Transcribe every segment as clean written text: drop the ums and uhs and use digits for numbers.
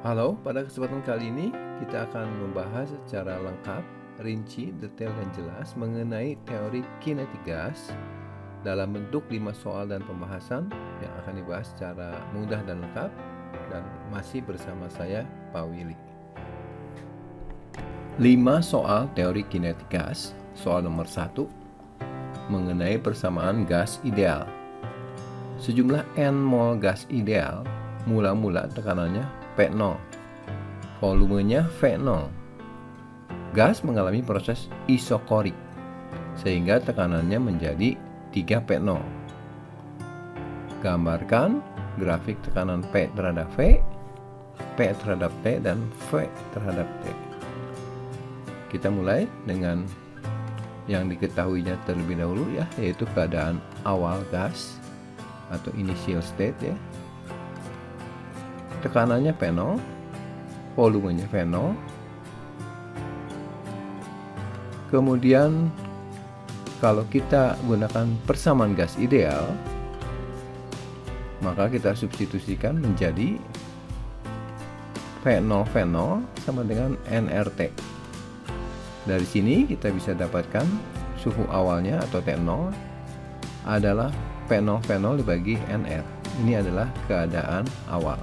Halo, pada kesempatan kali ini kita akan membahas secara lengkap, rinci, detail, dan jelas mengenai teori kinetik gas dalam bentuk 5 soal dan pembahasan yang akan dibahas secara mudah dan lengkap, dan masih bersama saya, Pak Willy. 5 soal teori kinetik gas. Soal nomor 1 mengenai persamaan gas ideal. Sejumlah N mol gas ideal, mula-mula tekanannya P0, volumenya V0. Gas mengalami proses isokorik sehingga tekanannya menjadi 3P0. Gambarkan grafik tekanan P terhadap V, P terhadap T, dan V terhadap T. Kita mulai dengan yang diketahuinya terlebih dahulu ya, yaitu keadaan awal gas atau initial state ya. Tekanannya P0, volumenya V0. Kemudian kalau kita gunakan persamaan gas ideal, maka kita substitusikan menjadi V0 sama dengan nRT. Dari sini kita bisa dapatkan suhu awalnya atau T0 adalah P0 dibagi nR. Ini adalah keadaan awal.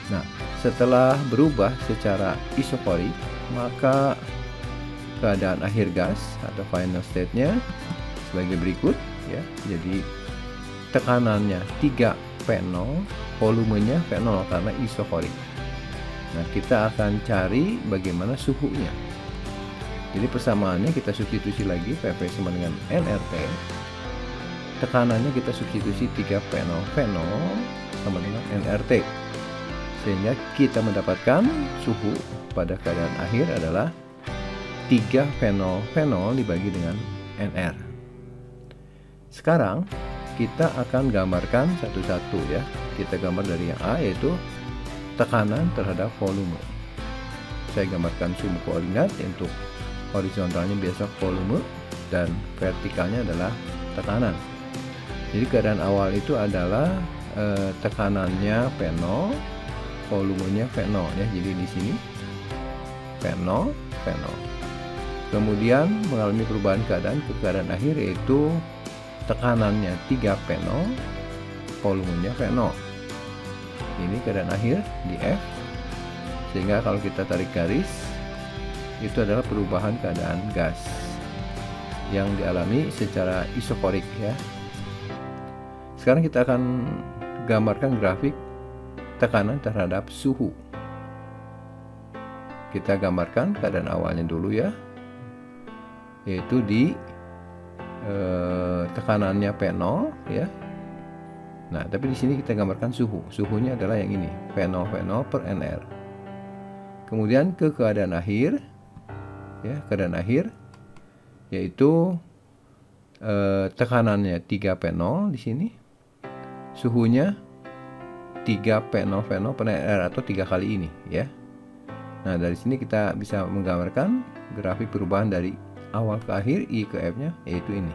Nah, setelah berubah secara isokorik, maka keadaan akhir gas atau final state-nya sebagai berikut ya. Jadi tekanannya 3P0, volumenya V0 karena isokorik. Nah, kita akan cari bagaimana suhunya. Jadi persamaannya kita substitusi lagi, PV sama dengan nRT. Tekanannya kita substitusi 3P0 V0 sama dengan nRT. Sehingga kita mendapatkan suhu pada keadaan akhir adalah 3V0 dibagi dengan nR. Sekarang kita akan gambarkan satu-satu ya. Kita gambar dari yang A, yaitu tekanan terhadap volume. Saya gambarkan sumbu koordinat. Untuk horizontalnya biasa volume dan vertikalnya adalah tekanan. Jadi keadaan awal itu adalah tekanannya P0, volumenya V0 ya. Jadi di sini V0. Kemudian mengalami perubahan keadaan ke keadaan akhir, yaitu tekanannya 3P0, volumenya V0. Ini keadaan akhir di F. Sehingga kalau kita tarik garis, itu adalah perubahan keadaan gas yang dialami secara isokorik ya. Sekarang kita akan gambarkan grafik tekanan terhadap suhu. Kita gambarkan keadaan awalnya dulu ya, yaitu di tekanannya P0 ya. Nah, tapi di sini kita gambarkan suhu. Suhunya adalah yang ini, V0 per nR. Kemudian ke keadaan akhir ya, keadaan akhir yaitu tekanannya 3P0 di sini. Suhunya 3P0 per nR atau 3 kali ini ya. Nah, dari sini kita bisa menggambarkan grafik perubahan dari awal ke akhir, I ke F-nya, yaitu ini.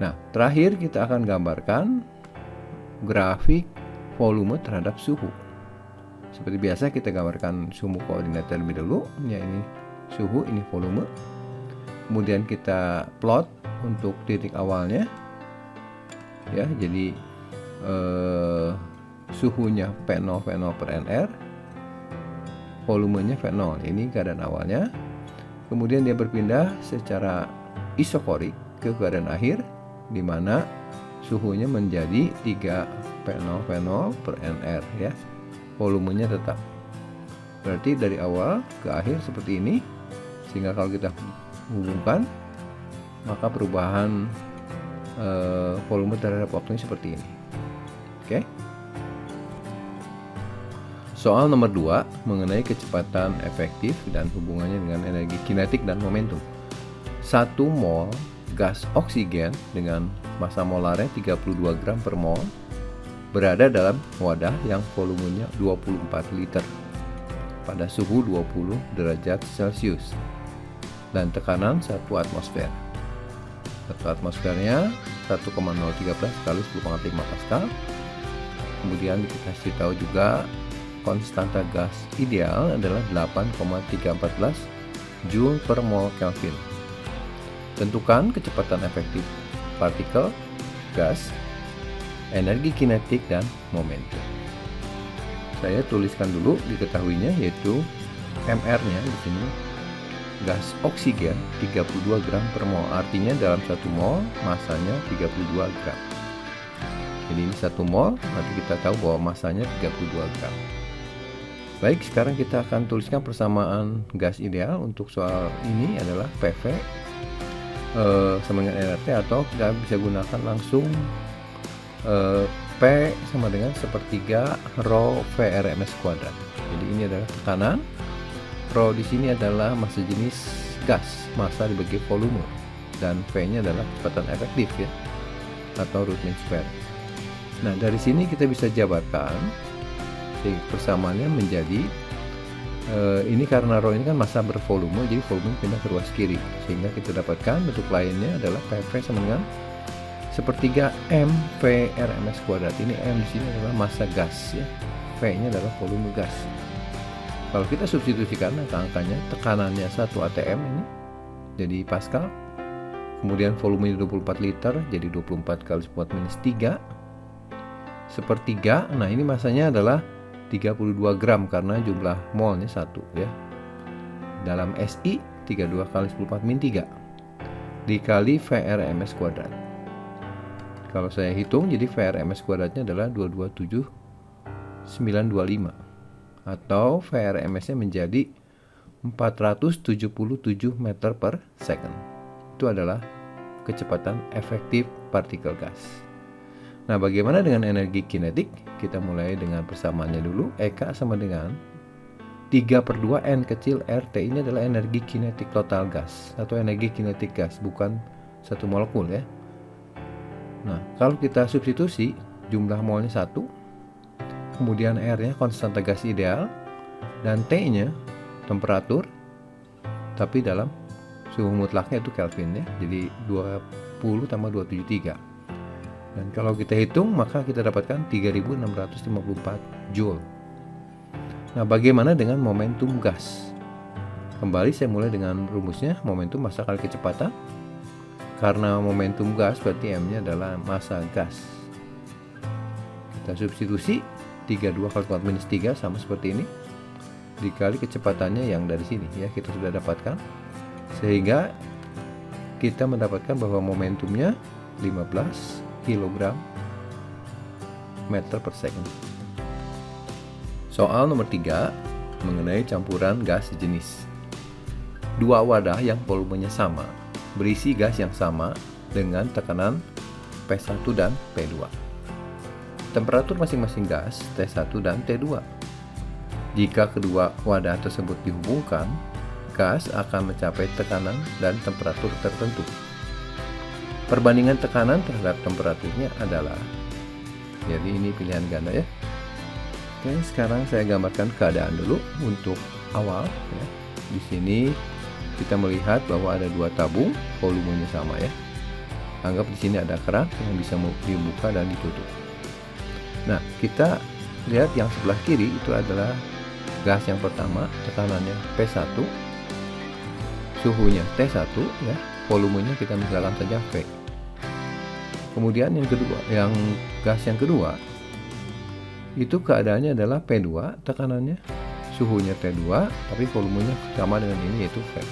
Nah, terakhir kita akan gambarkan grafik volume terhadap suhu. Seperti biasa kita gambarkan sumbu koordinat terlebih dulu. Ya, ini suhu, ini volume. Kemudian kita plot untuk titik awalnya. Ya, jadi suhunya P0 per nR, volumenya V0. Ini keadaan awalnya. Kemudian dia berpindah secara isokorik ke keadaan akhir, di mana suhunya menjadi 3P0 per nR ya. Volumenya tetap. Berarti dari awal ke akhir seperti ini. Sehingga kalau kita hubungkan, maka perubahan volume terhadap waktunya seperti ini. Oke. Soal nomor 2 mengenai kecepatan efektif dan hubungannya dengan energi kinetik dan momentum. 1 mol gas oksigen dengan massa molarnya 32 gram per mol berada dalam wadah yang volumenya 24 liter pada suhu 20 derajat Celcius dan tekanan 1 atmosfer. 1 atmosfernya 1,013 kali 10⁵ Pascal. Kemudian dikasih tahu juga konstanta gas ideal adalah 8,314 Joule per mol Kelvin. Tentukan kecepatan efektif partikel, gas, energi kinetik, dan momentum. Saya tuliskan dulu diketahuinya, yaitu MR-nya di sini gas oksigen 32 gram per mol, artinya dalam 1 mol masanya 32 gram. Jadi ini 1 mol, nanti kita tahu bahwa masanya 32 gram. Baik, sekarang kita akan tuliskan persamaan gas ideal. Untuk soal ini adalah PV sama dengan nRT, atau kita bisa gunakan langsung P sama dengan sepertiga rho VRMS kuadrat. Jadi ini adalah tekanan, rho di sini adalah massa jenis gas, massa dibagi volume, dan V-nya adalah kecepatan efektif ya, atau root mean square. Nah, dari sini kita bisa jabarkan persamaannya menjadi ini karena rho ini kan massa bervolume, jadi volume pindah ke ruas kiri, sehingga kita dapatkan bentuk lainnya adalah PV sama dengan sepertiga M V RMS kuadrat. Ini M di sini adalah massa gas ya, V-nya adalah volume gas. Kalau kita substitusikan angka-angkanya, tekanannya 1 atm ini jadi Pascal, kemudian volumenya 24 liter jadi 24 kali 10⁻³ sepertiga. Nah, ini massanya adalah 32 gram karena jumlah molnya 1 ya. Dalam SI 32 kali 10⁻³ dikali VRMS kuadrat. Kalau saya hitung, jadi VRMS kuadratnya adalah 227925, atau VRMS-nya menjadi 477 meter per second. Itu adalah kecepatan efektif partikel gas. Nah, bagaimana dengan energi kinetik? Kita mulai dengan persamaannya dulu. EK sama dengan 3/2 N kecil RT. Ini adalah energi kinetik total gas, atau energi kinetik gas, bukan satu molekul ya. Nah, kalau kita substitusi, jumlah molnya 1, kemudian R-nya konstanta gas ideal, dan T-nya temperatur, tapi dalam suhu mutlaknya itu Kelvin ya. Jadi 20 tambah 273. Dan kalau kita hitung, maka kita dapatkan 3654 Joule. Nah, bagaimana dengan momentum gas? Kembali saya mulai dengan rumusnya, momentum massa kali kecepatan. Karena momentum gas berarti M-nya adalah massa gas. Kita substitusi 32 kali 10⁻³ sama seperti ini, dikali kecepatannya yang dari sini ya, kita sudah dapatkan, sehingga kita mendapatkan bahwa momentumnya 15 kg meter per second. Soal nomor 3 mengenai campuran gas sejenis. Dua wadah yang volumenya sama berisi gas yang sama dengan tekanan P1 dan P2. Temperatur masing-masing gas T1 dan T2. Jika kedua wadah tersebut dihubungkan, gas akan mencapai tekanan dan temperatur tertentu. Perbandingan tekanan terhadap temperaturnya adalah, jadi ini pilihan ganda ya. Oke, sekarang saya gambarkan keadaan dulu untuk awal ya. Di sini kita melihat bahwa ada dua tabung, volumenya sama ya. Anggap di sini ada keran yang bisa dibuka dan ditutup. Nah, kita lihat yang sebelah kiri itu adalah gas yang pertama, tekanannya P1, suhunya T1 ya, volumenya kita misalkan saja V. Kemudian yang kedua, yang gas yang kedua itu keadaannya adalah P2, tekanannya, suhunya T2, tapi volumenya sama dengan ini yaitu V.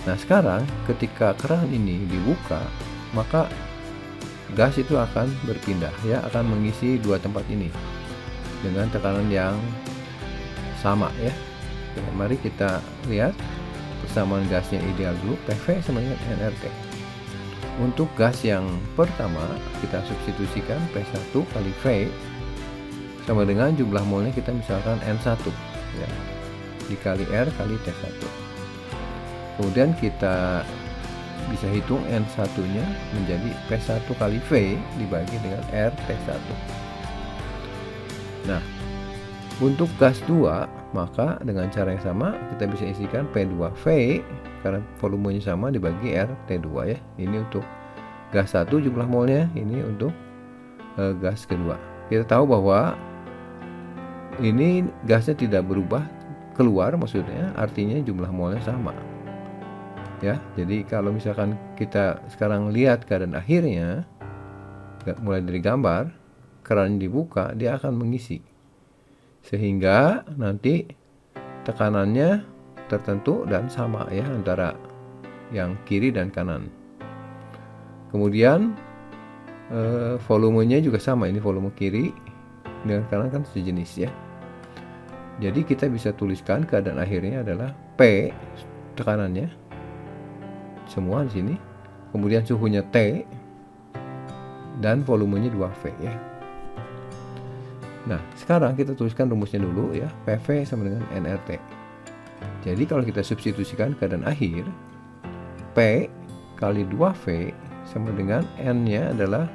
Nah, sekarang ketika keran ini dibuka, maka gas itu akan berpindah ya, akan mengisi dua tempat ini dengan tekanan yang sama ya. Oke, mari kita lihat persamaan gasnya ideal dulu. PV sama dengan nRT. Untuk gas yang pertama kita substitusikan P1 kali V sama dengan jumlah molnya kita misalkan N1 ya, dikali R kali T1. Kemudian kita bisa hitung N1 nya menjadi P1 kali V dibagi dengan R T1. Nah, untuk gas 2 maka dengan cara yang sama kita bisa isikan P2V karena volumenya sama dibagi R T2 ya. Ini untuk gas 1 jumlah molnya, ini untuk gas kedua. kita tahu bahwa ini gasnya tidak berubah keluar, maksudnya artinya jumlah molnya sama. Ya, jadi kalau misalkan kita sekarang lihat keadaan akhirnya, mulai dari gambar, keran dibuka, dia akan mengisi. Sehingga nanti tekanannya tertentu dan sama ya antara yang kiri dan kanan. Kemudian volumenya juga sama, ini volume kiri dengan kanan kan sejenis ya. Jadi kita bisa tuliskan keadaan akhirnya adalah P tekanannya semua di sini, kemudian suhunya T dan volumenya 2V ya. Nah, sekarang kita tuliskan rumusnya dulu ya. PV sama dengan nRT. Jadi kalau kita substitusikan keadaan akhir, P kali 2V sama dengan N-nya adalah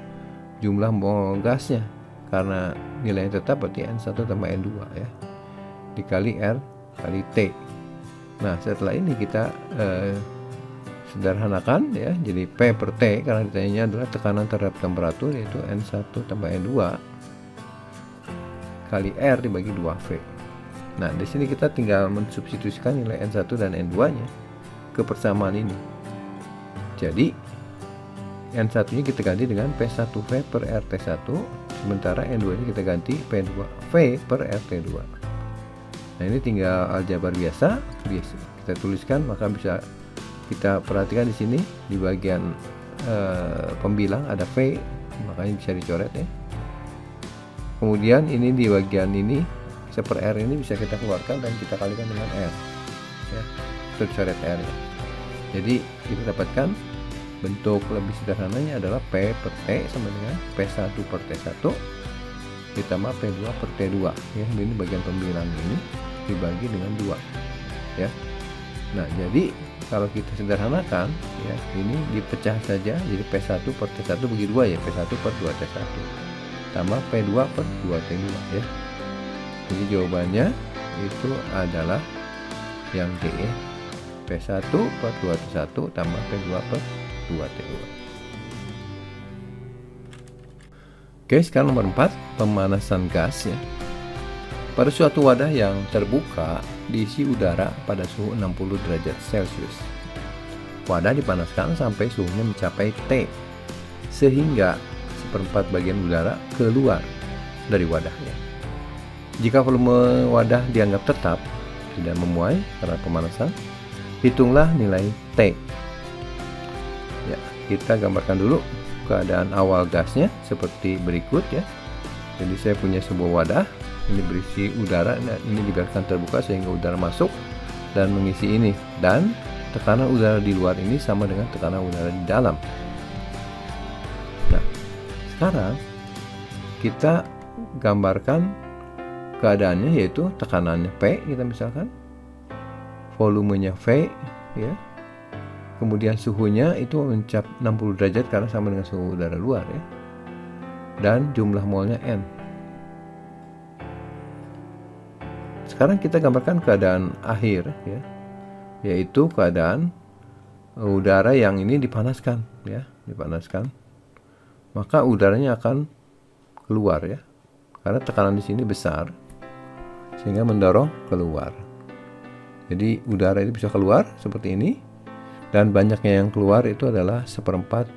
jumlah mol gasnya. Karena nilainya tetap berarti N1 tambah N2 ya. Dikali R kali T. Nah, setelah ini kita sederhanakan ya. Jadi P per T karena ditanyanya adalah tekanan terhadap temperatur, yaitu N1 tambah N2 kali R dibagi 2V. Nah, di sini kita tinggal mensubstitusikan nilai N1 dan N2-nya ke persamaan ini. Jadi N1-nya kita ganti dengan P1V per RT1, sementara N2-nya kita ganti P2V per RT2. Nah, ini tinggal aljabar biasa kita tuliskan, maka bisa kita perhatikan di sini di bagian pembilang ada V, makanya bisa dicoret ya. Kemudian ini di bagian ini per R ini bisa kita keluarkan dan kita kalikan dengan R ya, untuk coret R ya. Jadi kita dapatkan bentuk lebih sederhananya adalah P per T sama dengan P1 per T1 ditambah P2 per T2 ya. Ini bagian pembilang ini dibagi dengan 2 ya. Nah, jadi kalau kita sederhanakan ya, ini dipecah saja, jadi P1 per T1 bagi 2 ya, P1 per 2T1 tambah P2 per 2T2 ya. Jadi jawabannya itu adalah yang D ya, P1 per 2T1 tambah P2 per 2T2. Oke, sekarang nomor 4, pemanasan gas ya. Pada suatu wadah yang terbuka diisi udara pada suhu 60 derajat Celcius. Wadah dipanaskan sampai suhunya mencapai T, sehingga seperempat bagian udara keluar dari wadahnya. Jika volume wadah dianggap tetap, tidak memuai karena pemanasan, hitunglah nilai T. Ya, kita gambarkan dulu keadaan awal gasnya seperti berikut ya. Jadi saya punya sebuah wadah, ini berisi udara, nah ini dibiarkan terbuka sehingga udara masuk dan mengisi ini, dan tekanan udara di luar ini sama dengan tekanan udara di dalam. Nah, sekarang kita gambarkan keadaannya, yaitu tekanannya P kita misalkan, volumenya V ya, kemudian suhunya itu mencapai 60 derajat karena sama dengan suhu udara luar ya, dan jumlah molnya N. Sekarang kita gambarkan keadaan akhir ya, yaitu keadaan udara yang ini dipanaskan ya, dipanaskan, maka udaranya akan keluar ya, karena tekanan di sini besar sehingga mendorong keluar. Jadi udara itu bisa keluar seperti ini, dan banyaknya yang keluar itu adalah seperempat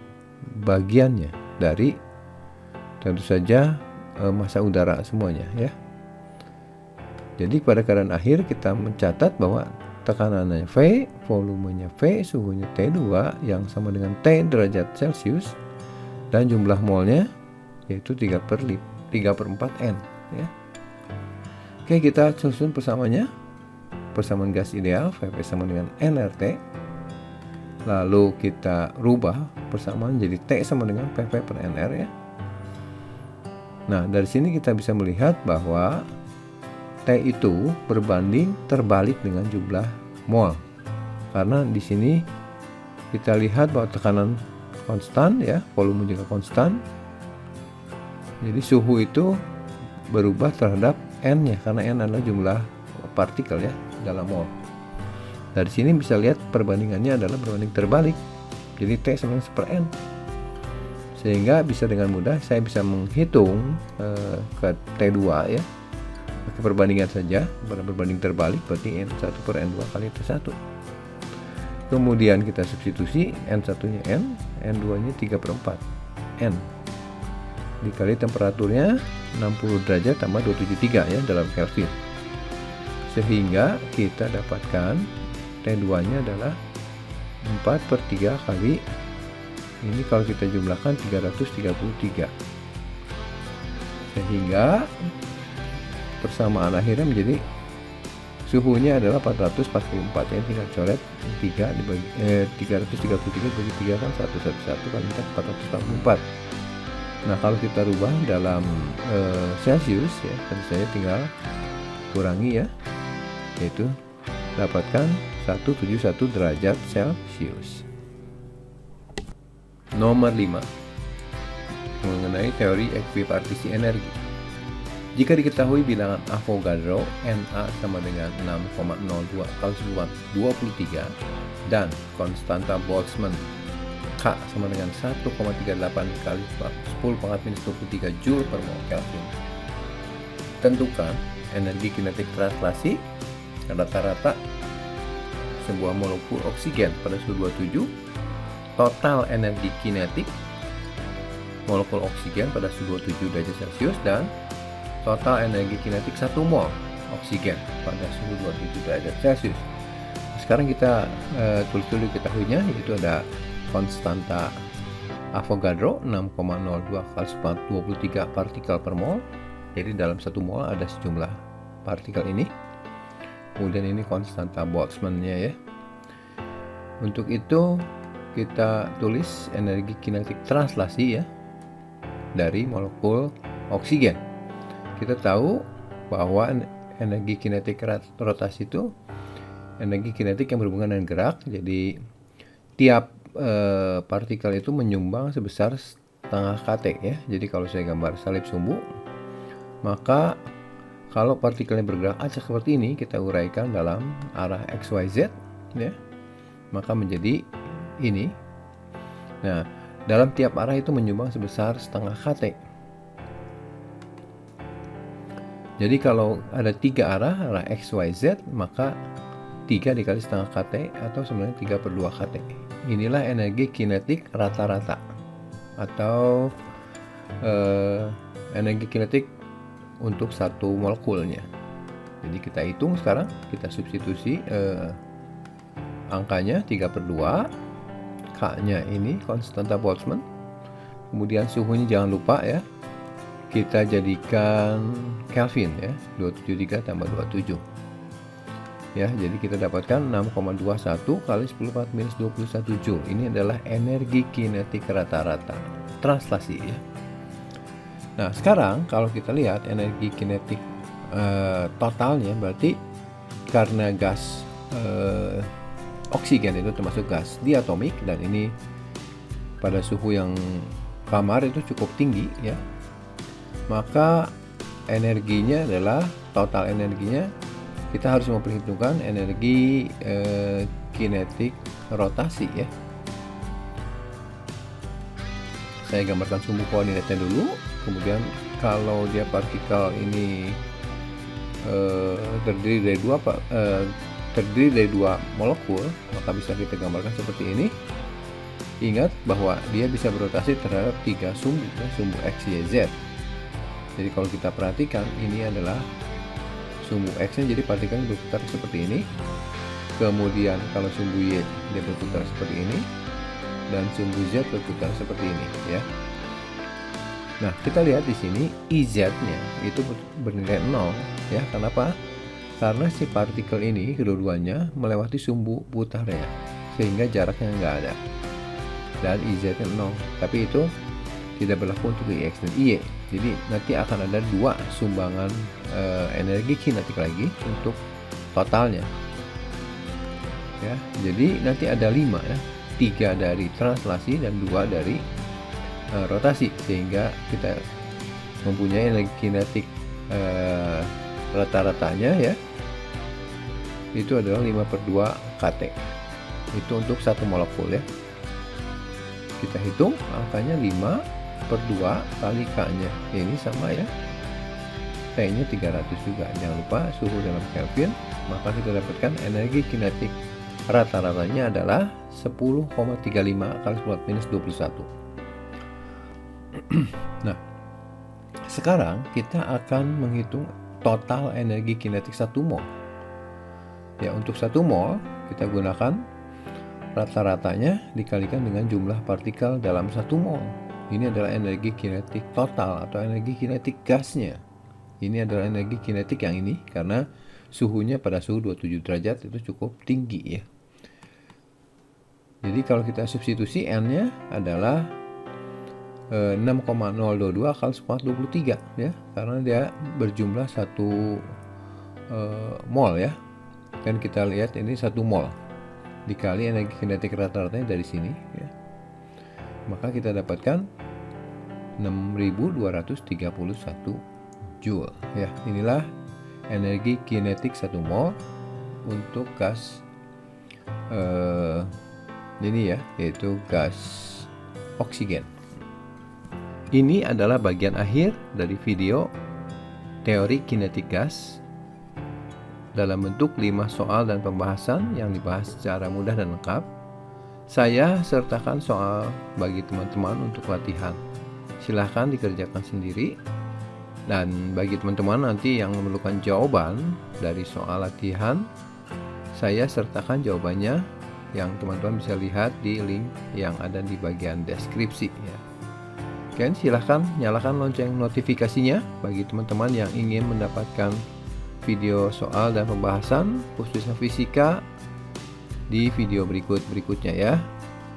bagiannya dari tentu saja massa udara semuanya ya. Jadi pada keadaan akhir kita mencatat bahwa tekanannya V, volumenya V, suhunya T2 yang sama dengan T derajat Celcius, dan jumlah molnya yaitu 3/4 N ya. Oke, kita susun persamaannya. Persamaan gas ideal VP sama dengan nRT. Lalu kita rubah persamaan jadi T sama dengan PV per NR ya. Nah, dari sini kita bisa melihat bahwa T itu berbanding terbalik dengan jumlah mol. Karena di sini kita lihat bahwa tekanan konstan ya, volume juga konstan. Jadi suhu itu berubah terhadap N ya, karena N adalah jumlah partikel ya dalam mol. Dari sini bisa lihat perbandingannya adalah berbanding terbalik. Jadi T sama dengan 1/N. Sehingga bisa dengan mudah saya bisa menghitung ke T2 ya, pakai perbandingan saja, berbanding terbalik, berarti N1 per N2 kali T1. Kemudian kita substitusi, N1 nya N, N2 nya 3/4 N dikali temperaturnya 60 derajat tambah 273 ya dalam Kelvin, sehingga kita dapatkan T2 nya adalah 4/3 kali ini, kalau kita jumlahkan 333, sehingga persamaan akhirnya menjadi suhunya adalah 444 ya. Tinggal coret 3 dibagi 333 bagi 3 kan 111 kali 4 444. Nah kalau kita rubah dalam Celsius ya, tentu saja tinggal kurangi ya, yaitu dapatkan 171 derajat Celcius. Nomor 5, mengenai teori ekuipartisi energi. Jika diketahui bilangan Avogadro Na sama dengan 6,02 kali 10⁻23 dan konstanta Boltzmann K sama dengan 1,38 kali 10⁻23 Joule per mol Kelvin. Tentukan energi kinetik translasi rata-rata sebuah molekul oksigen pada suhu 27, total energi kinetik molekul oksigen pada suhu 27 derajat Celcius, dan total energi kinetik 1 mol oksigen pada suhu 27 derajat Celcius. Sekarang kita tulis dulu ketahuinya, yaitu ada konstanta Avogadro 6,02 kali 10⁻23 partikel per mol. Jadi dalam 1 mol ada sejumlah partikel ini. Kemudian ini konstanta Boltzmann-nya ya. Untuk itu kita tulis energi kinetik translasi ya dari molekul oksigen. Kita tahu bahwa energi kinetik rotasi itu energi kinetik yang berhubungan dengan gerak. Jadi tiap partikel itu menyumbang sebesar setengah kT ya. Jadi kalau saya gambar salib sumbu, maka kalau partikelnya bergerak acak seperti ini, kita uraikan dalam arah XYZ ya, maka menjadi ini. Nah, dalam tiap arah itu menyumbang sebesar setengah kT. Jadi kalau ada 3 arah XYZ, maka 3 dikali setengah kT atau sebenarnya 3/2 kT. Inilah energi kinetik rata-rata atau energi kinetik untuk satu molekulnya. Jadi kita hitung sekarang, kita substitusi angkanya 3/2, K-nya ini konstanta Boltzmann. Kemudian suhunya jangan lupa ya, kita jadikan Kelvin ya, 273 tambah 27. Ya, jadi kita dapatkan 6,21 kali 10⁻21 Joule. Ini adalah energi kinetik rata-rata translasi ya. Nah, sekarang kalau kita lihat energi kinetik totalnya, berarti karena gas oksigen itu termasuk gas diatomik, dan ini pada suhu yang kamar itu cukup tinggi ya, maka energinya adalah total energinya, kita harus memperhitungkan energi kinetik rotasi ya. Saya gambarkan sumbu koordinatnya dulu. Kemudian kalau dia partikel ini terdiri dari dua molekul, maka bisa kita gambarkan seperti ini. Ingat bahwa dia bisa berotasi terhadap 3 sumbu, ya, sumbu X, Y, Z. Jadi kalau kita perhatikan, ini adalah sumbu X-nya, jadi partikelnya berputar seperti ini. Kemudian kalau sumbu Y dia berputar seperti ini, dan sumbu Z berputar seperti ini, ya. Nah, kita lihat di sini IZ-nya itu bernilai 0, ya. Kenapa? Karena si partikel ini kedua-duanya melewati sumbu putarnya, sehingga jaraknya nggak ada. Dan IZ-nya 0. Tapi itu tidak berlaku untuk IX dan IY. Jadi nanti akan ada 2 sumbangan energi kinetik lagi untuk totalnya. Ya, jadi nanti ada 5 ya. 3 dari translasi dan 2 dari rotasi, sehingga kita mempunyai energi kinetik rata-ratanya ya, itu adalah 5/2 kT. Itu untuk satu molekul ya. Kita hitung angkanya 5/2 kali K-nya. Ini sama ya. T-nya 300 juga. Jangan lupa suhu dalam Kelvin. Maka kita dapatkan energi kinetik rata-ratanya adalah 10,35 kali 10⁻21. Nah, sekarang kita akan menghitung total energi kinetik 1 mol. Ya, untuk 1 mol kita gunakan rata-ratanya dikalikan dengan jumlah partikel dalam 1 mol. Ini adalah energi kinetik total atau energi kinetik gasnya. Ini adalah energi kinetik yang ini karena suhunya pada suhu 27 derajat itu cukup tinggi ya. Jadi kalau kita substitusi N-nya adalah 6,022 kali 10⁻23 ya, karena dia berjumlah 1 mol ya. Kan kita lihat ini 1 mol dikali energi kinetik rata-ratanya dari sini ya. Maka kita dapatkan 6.231 Joule ya. Inilah energi kinetik 1 mol untuk gas ini ya, yaitu gas oksigen. Ini adalah bagian akhir dari video teori kinetik gas dalam bentuk 5 soal dan pembahasan yang dibahas secara mudah dan lengkap. Saya sertakan soal bagi teman-teman untuk latihan. Silahkan dikerjakan sendiri. Dan bagi teman-teman nanti yang memerlukan jawaban dari soal latihan, saya sertakan jawabannya yang teman-teman bisa lihat di link yang ada di bagian deskripsi ya. Oke, silahkan nyalakan lonceng notifikasinya bagi teman-teman yang ingin mendapatkan video soal dan pembahasan khususnya fisika di video berikutnya ya.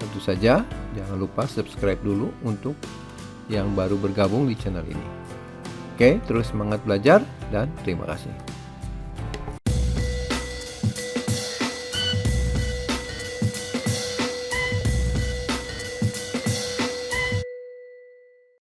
Tentu saja jangan lupa subscribe dulu untuk yang baru bergabung di channel ini. Oke, terus semangat belajar dan terima kasih.